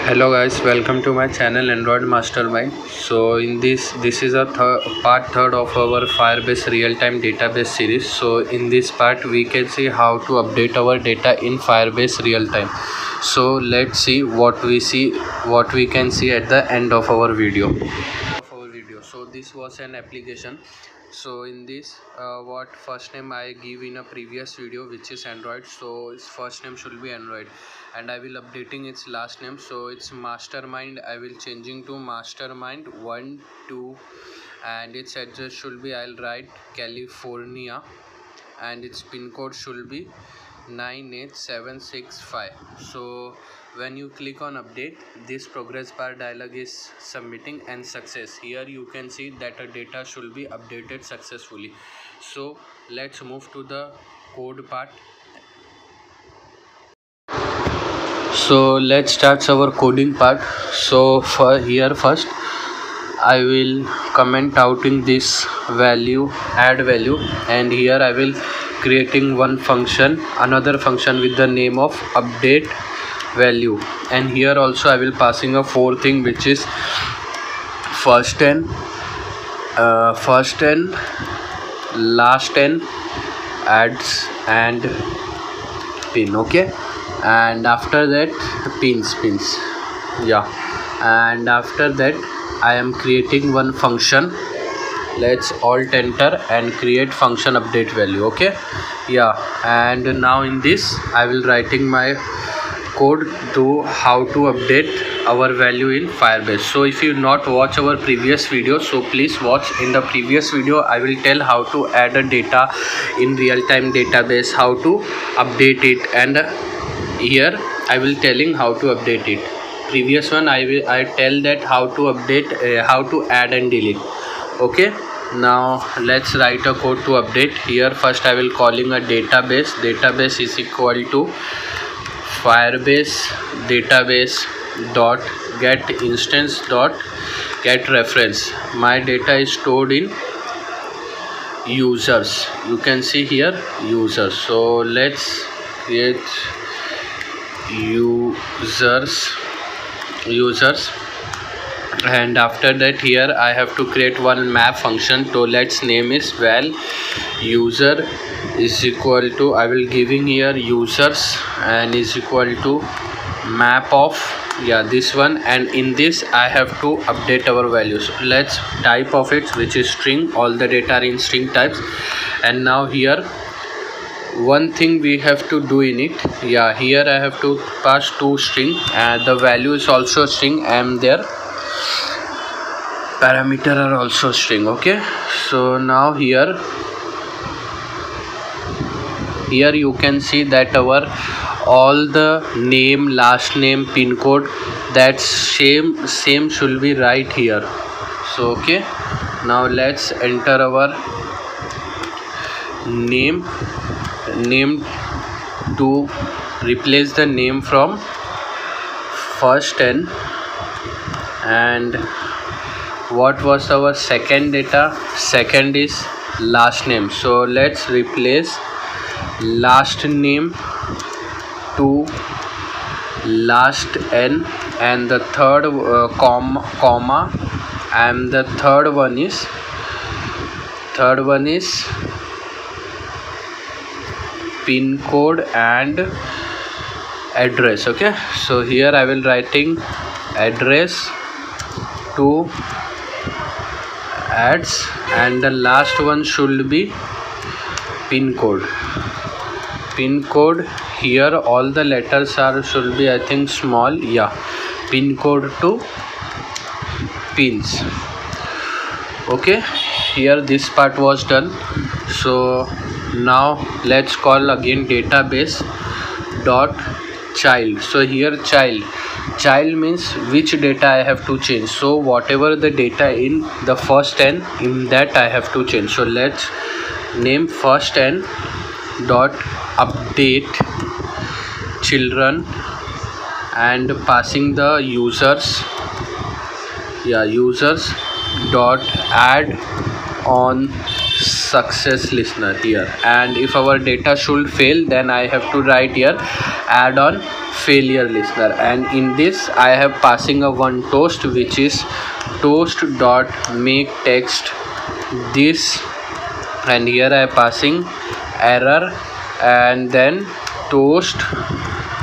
Hello guys, welcome to my channel Android Mastermind. So in this is a part third of our Firebase Realtime Database series. So in this part we can see how to update our data in Firebase Realtime. So let's see what we can see at the end of our video. So this was an application. So in this what first name I give in a previous video, which is Android. So its first name should be Android, and I will updating its last name. So it's Mastermind. I will changing to Mastermind 1 2, and its address should be, I'll write California, and its pin code should be 98765. So when you click on update, this progress bar dialog is submitting and success. Here you can see that a data should be updated successfully. So let's move to the code part. So let's start our coding part. So for here first I will comment outing this value, add value, and here I will creating one function, another function with the name of update value, and here also I will passing a fourth thing, which is first and last and adds and pin. Okay, and after that pins, yeah, and after that I am creating one function. Let's alt enter and create function update value. Okay, yeah, and now in this I will writing my code to how to update our value in Firebase. So if you not watch our previous video, so please watch. In the previous video I will tell how to add a data in real-time database, how to update it, and here I will telling how to update it. Previous one I tell that how to update, how to add and delete. Okay, now let's write a code to update. Here first I will calling a database is equal to Firebase database dot get instance dot get reference. My data is stored in users. You can see here users. So let's create users, and after that here I have to create one map function. So let's name is val user is equal to, I will giving here users, and is equal to map of, yeah, this one, and in this I have to update our values. Let's type of it, which is string. All the data are in string types. And now here one thing we have to do in it, yeah, here I have to pass two string, and the value is also string, and their parameter are also string. Okay, so now here you can see that our all the name, last name, pin code, that same should be right here. So okay, now let's enter our name to replace the name from first and what was our second data? Second is last name. So let's replace last name to last n, and the third comma, and the third one is pin code and address. Okay, so here I will writing address to adds, and the last one should be pin code. Here all the letters are should be, I think, small, yeah, pin code to pins. Okay, here this part was done. So now let's call again database dot child. So here child means which data I have to change. So whatever the data in the first n, in that I have to change. So let's name first n dot update children, and passing the users, yeah, users dot add on success listener here, and if our data should fail, then I have to write here add on failure listener, and in this I have passing a one toast, which is toast dot make text this, and here I am passing error, and then toast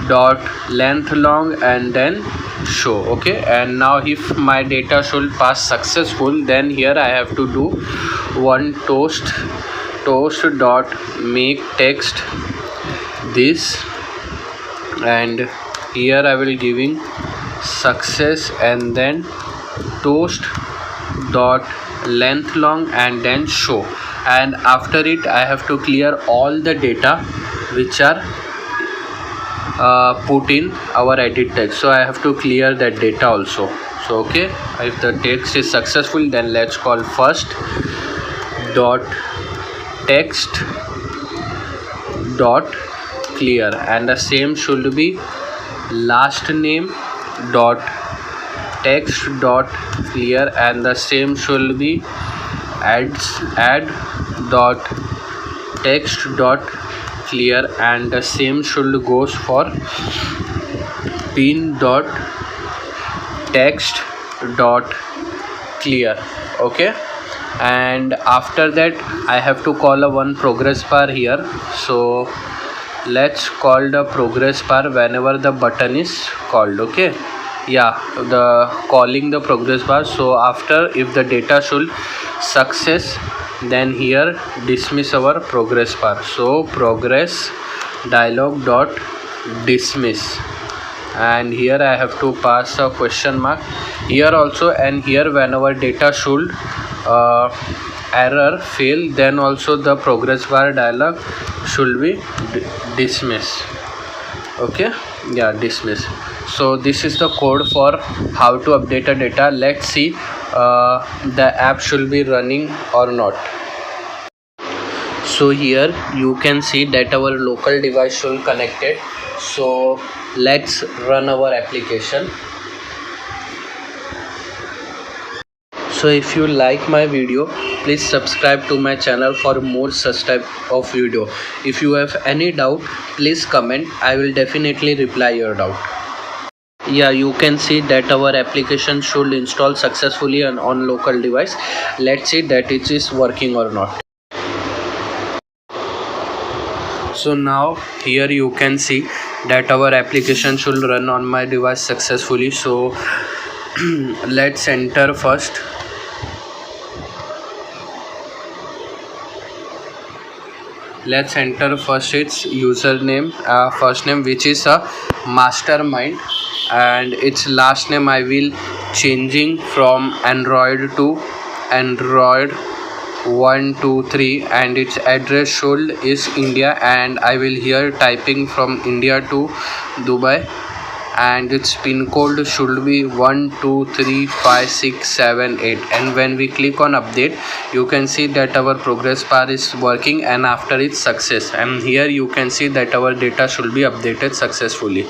dot length long, and then show. Okay, and now if my data should pass successful, then here I have to do one toast dot make text this, and here I will giving success, and then toast dot length long, and then show, and after it I have to clear all the data which are put in our edit text. So I have to clear that data also. So okay, if the text is successful, then let's call first dot text dot clear, and the same should be last name dot text dot clear, and the same should be add dot text dot clear, and the same should goes for pin dot text dot clear. Okay, and after that I have to call a one progress bar here. So let's call the progress bar whenever the button is called. Okay, yeah, the calling the progress bar. So after if the data should success, then here dismiss our progress bar. So progress dialog dot dismiss, and here I have to pass a question mark here also, and here whenever data should error fail, then also the progress bar dialog should be dismiss. Okay, yeah, dismiss. So this is the code for how to update a data. Let's see the app should be running or not. So here you can see that our local device should connected. So let's run our application. So if you like my video, please subscribe to my channel for more such type of video. If you have any doubt, please comment. I will definitely reply your doubt. Yeah, you can see that our application should install successfully on local device. Let's see that it is working or not. So now here you can see that our application should run on my device successfully. So let's enter first. Let's enter first its username, first name, which is a Mastermind, and its last name I will changing from Android to Android 123, and its address should is India, and I will here typing from India to Dubai, and its pin code should be 12356778. And when we click on update, you can see that our progress bar is working, and after its success, and here you can see that our data should be updated successfully.